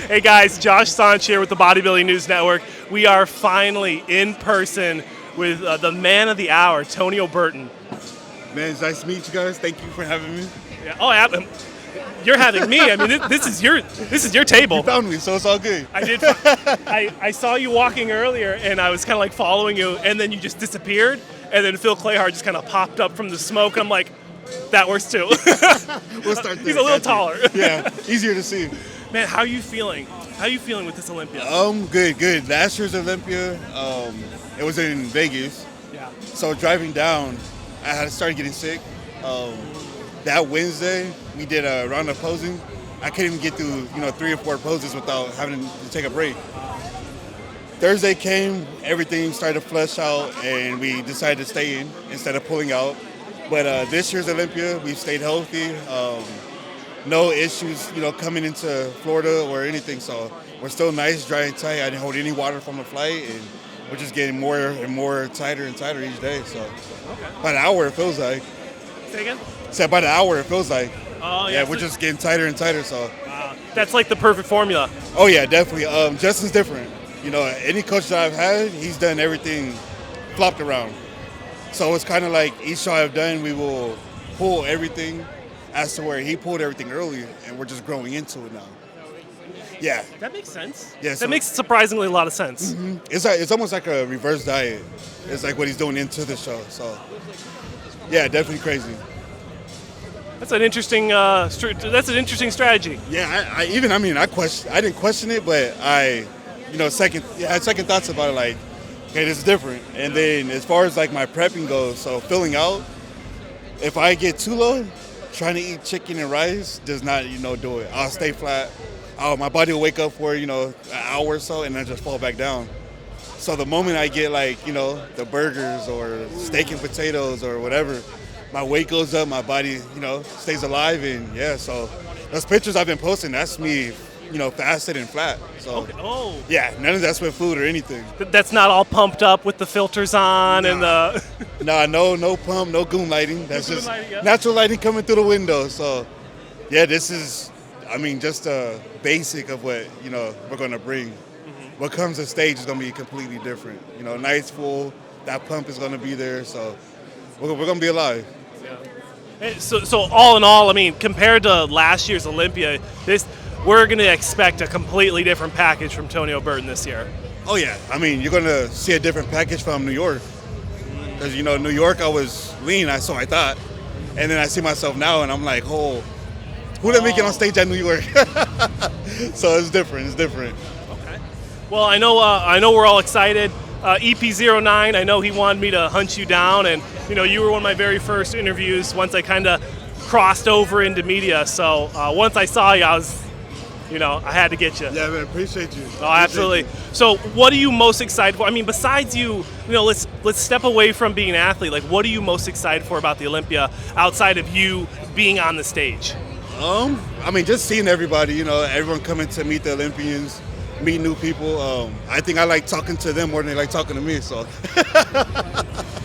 Hey guys, Josh Sanch here with the Bodybuilding News Network. We are finally in person with the man of the hour, Tonio Burton. Man, it's nice to meet you guys. Thank you for having me. Yeah, you're having me. I mean, this is your table. You found me, so it's all good. I did. I saw you walking earlier, and I was kind of like following you, and then you just disappeared, and then Phil Clayhart just kind of popped up from the smoke. I'm like, that works too. We'll start there. He's a little taller. Yeah, easier to see. Man, how are you feeling? How are you feeling with this Olympia? Good. Last year's Olympia, it was in Vegas. Yeah. So driving down, I had started getting sick. That Wednesday, we did a round of posing. I couldn't even get through, 3 or 4 poses without having to take a break. Thursday came, everything started to flush out, and we decided to stay in instead of pulling out. But this year's Olympia, we stayed healthy. No issues, coming into Florida or anything. So we're still nice, dry, and tight. I didn't hold any water from the flight, and we're just getting more and more tighter and tighter each day. So about an hour, it feels like. Say again? So about an hour, it feels like. Oh, yeah. We're just getting tighter and tighter. So. That's like the perfect formula. Oh yeah, definitely. Justin's different. Any coach that I've had, he's done everything flopped around. So it's kind of like each show I've done, we will pull everything as to where he pulled everything earlier, and we're just growing into it now. Yeah. That makes sense. Yeah, that makes surprisingly a lot of sense. Mm-hmm. It's almost like a reverse diet. It's like what he's doing into the show. So, yeah, definitely crazy. That's an interesting. That's an interesting strategy. Yeah, I didn't question it, but I had second thoughts about it. Like, okay, this is different. And then as far as like my prepping goes, so filling out, if I get too low, trying to eat chicken and rice does not, do it. I'll stay flat. My body will wake up for, an hour or so and then just fall back down. So the moment I get like, the burgers or steak and potatoes or whatever, my weight goes up, my body, stays alive. And yeah, so those pictures I've been posting, that's me, fasted and flat. So okay. Oh. Yeah, none of that's with food or anything. That's not all pumped up with the filters on and the... no pump, no goon lighting. That's just natural lighting coming through the window. So, yeah, this is, just a basic of what, we're going to bring. Mm-hmm. What comes to stage is going to be completely different. Nights full, that pump is going to be there. So, we're going to be alive. Yeah. So all in all, compared to last year's Olympia, we're going to expect a completely different package from Tonio Burton this year. Oh, yeah. You're going to see a different package from New York. Because, New York, I was lean, so I thought. And then I see myself now, and I'm like, who let me get on stage at New York? So it's different. Okay. Well, I know we're all excited. EP09, I know he wanted me to hunt you down. And, you were one of my very first interviews once I kind of crossed over into media. So once I saw you, I was... I had to get you. Yeah, man, appreciate you. Oh, absolutely. So, what are you most excited for? Besides you, let's step away from being an athlete. Like, what are you most excited for about the Olympia outside of you being on the stage? Just seeing everybody. Everyone coming to meet the Olympians, meet new people. I think I like talking to them more than they like talking to me. So.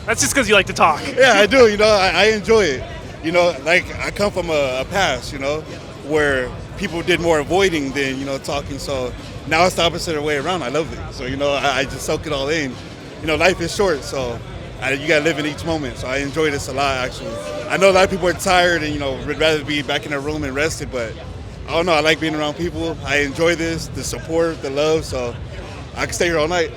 That's just because you like to talk. Yeah, I do. I enjoy it. I come from a past. Where people did more avoiding than, talking. So now it's the opposite way around. I love it. So, I just soak it all in. Life is short, so you got to live in each moment. So I enjoy this a lot, actually. I know a lot of people are tired and, would rather be back in their room and rested, but I don't know. I like being around people. I enjoy this, the support, the love, so I can stay here all night.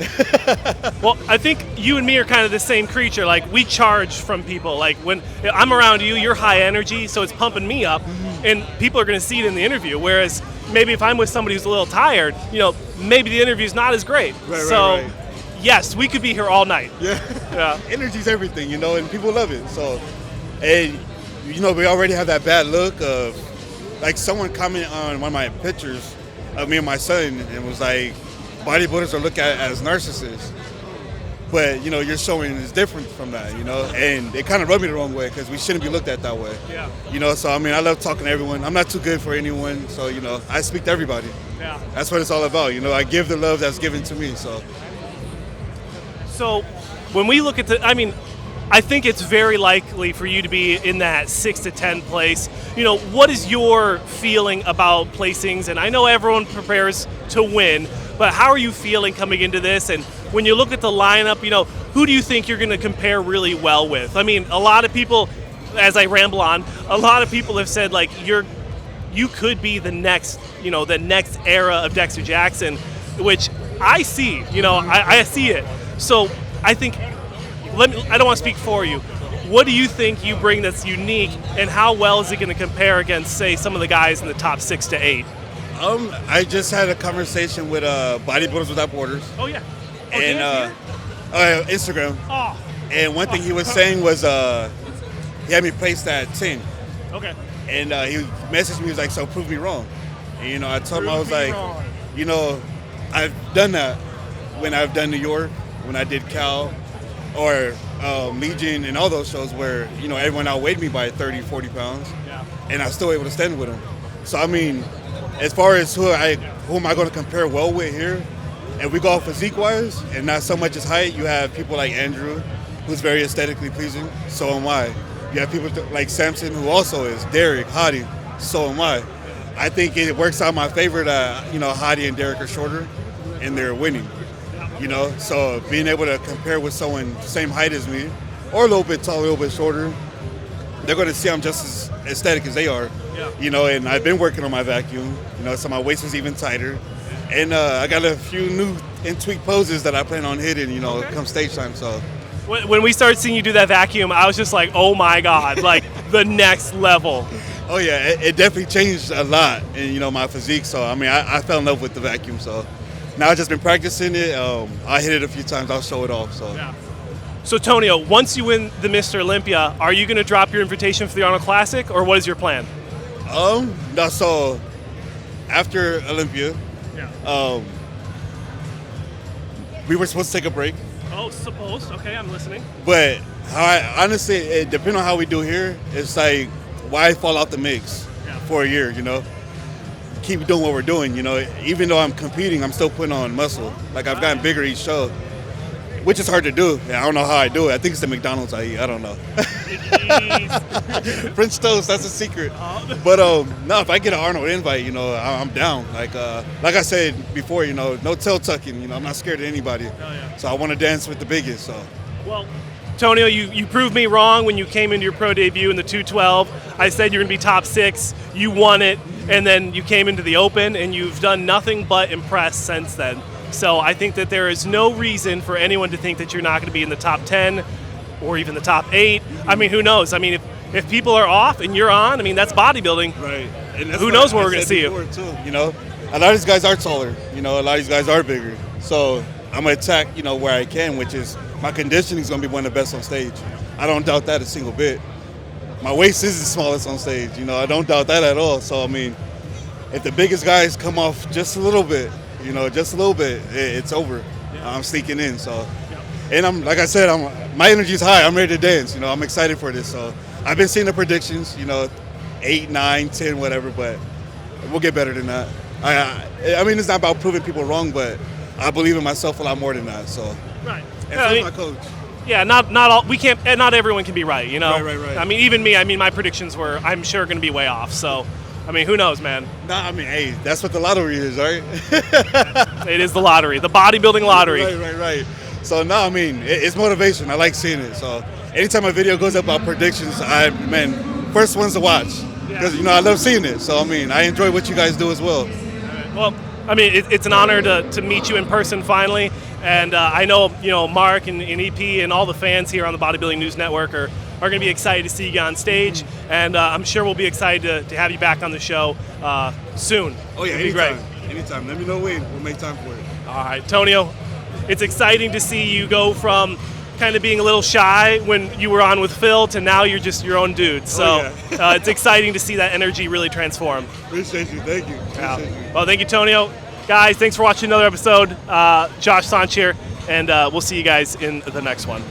Well, I think you and me are kind of the same creature. Like, we charge from people. Like, when I'm around you, you're high energy, so it's pumping me up. Mm-hmm. And people are going to see it in the interview. Whereas maybe if I'm with somebody who's a little tired, maybe the interview's not as great. Right. Yes, we could be here all night. Yeah. Energy's everything, and people love it. So, and, we already have that bad look of, like, someone commented on one of my pictures of me and my son and was like, bodybuilders are looked at as narcissists. But, you're showing is different from that, and it kind of rubbed me the wrong way because we shouldn't be looked at that way. Yeah. So, I love talking to everyone. I'm not too good for anyone, so, I speak to everybody. Yeah. That's what it's all about, I give the love that's given to me, so. So, when we look at I think it's very likely for you to be in that 6 to 10 place. You know, what is your feeling about placings? And I know everyone prepares to win, but how are you feeling coming into this? And when you look at the lineup, you know, who do you think you're going to compare really well with? I mean, a lot of people, as I ramble on, a lot of people have said, like, you could be the next, you know, the next era of Dexter Jackson, which I see, you know, I see it. So I think, I don't want to speak for you. What do you think you bring that's unique, and how well is it going to compare against, say, some of the guys in the top 6 to 8? I just had a conversation with Bodybuilders Without Borders. Oh, yeah. And Instagram. Oh. And one thing he was saying was he had me placed at 10. Okay. And he messaged me, he was like, so prove me wrong. And, you know, I told him, I was like, you know, I've done that when I've done New York, when I did Cal, or Legion, and all those shows where, you know, everyone outweighed me by 30, 40 pounds. Yeah. And I was still able to stand with them. So, I mean, as far as who am I going to compare well with here, if we go physique-wise and not so much as height, you have people like Andrew, who's very aesthetically pleasing. So am I. You have people like Samson, who also is. Derek, Hadi, so am I. I think it works out in my favor that, you know, Hadi and Derek are shorter, and they're winning. You know, so being able to compare with someone same height as me, or a little bit taller, a little bit shorter, they're going to see I'm just as aesthetic as they are. Yeah. You know, and I've been working on my vacuum, you know, so my waist is even tighter. And I got a few new and tweaked poses that I plan on hitting, you know, come stage time. So when we started seeing you do that vacuum, I was just like, oh my God, like the next level. Oh yeah, it definitely changed a lot in, you know, my physique. So I mean, I fell in love with the vacuum. So now I've just been practicing it. I hit it a few times. I'll show it off. So. Yeah. So Tonio, once you win the Mr. Olympia, are you going to drop your invitation for the Arnold Classic, or what is your plan? No. So after Olympia, we were supposed to take a break. Oh, supposed. Okay, I'm listening. But honestly, it depends on how we do here. It's like, why fall out the mix for a year, you know? Keep doing what we're doing, you know? Even though I'm competing, I'm still putting on muscle. Like, I've gotten bigger each show, which is hard to do. I don't know how I do it. I think it's the McDonald's I eat. I don't know. French toast, that's a secret. But no, if I get an Arnold invite, you know, I'm down. Like I said before, you know, no tail tucking. You know, I'm not scared of anybody. So I want to dance with the biggest. So. Well, Tonio, you proved me wrong when you came into your pro debut in the 212. I said you're going to be top 6. You won it, and then you came into the Open, and you've done nothing but impress since then. So I think that there is no reason for anyone to think that you're not going to be in the top 10 or even the top 8. I mean, who knows? I mean, if people are off and you're on, I mean, that's bodybuilding. Right. And that's who knows where we're going to see you. Too, you know, a lot of these guys are taller. You know, a lot of these guys are bigger. So I'm going to attack, you know, where I can, which is my conditioning is going to be one of the best on stage. I don't doubt that a single bit. My waist is the smallest on stage. You know, I don't doubt that at all. So, I mean, if the biggest guys come off just a little bit, you know, just a little bit, it's over. I'm sneaking in, so. And I'm, like I said, my energy's high. I'm ready to dance. You know, I'm excited for this. So I've been seeing the predictions, you know, 8, 9, 10, whatever, but we'll get better than that. I mean, it's not about proving people wrong, but I believe in myself a lot more than that. So. Right. And so my coach. Yeah, not all. We can't. Not everyone can be right. You know. Right. I mean, even me. I mean, my predictions were, I'm sure, going to be way off. So. I mean, who knows, man? Nah, I mean, hey, that's what the lottery is, right? It is the lottery, the bodybuilding lottery. Right. So, no, I mean, it's motivation. I like seeing it. So, anytime a video goes up about predictions, first ones to watch. Because, you know, I love seeing it. So, I mean, I enjoy what you guys do as well. Well, I mean, it's an honor to meet you in person finally. And I know, you know, Mark and EP and all the fans here on the Bodybuilding News Network are going to be excited to see you on stage, and I'm sure we'll be excited to have you back on the show soon. Oh yeah, anytime. Anytime. Let me know when. We'll make time for it. All right, Tonio, it's exciting to see you go from kind of being a little shy when you were on with Phil to now you're just your own dude. So it's exciting to see that energy really transform. Appreciate you. Thank you. Appreciate you. Well, thank you, Tonio. Guys, thanks for watching another episode. Josh Sanch here, and we'll see you guys in the next one.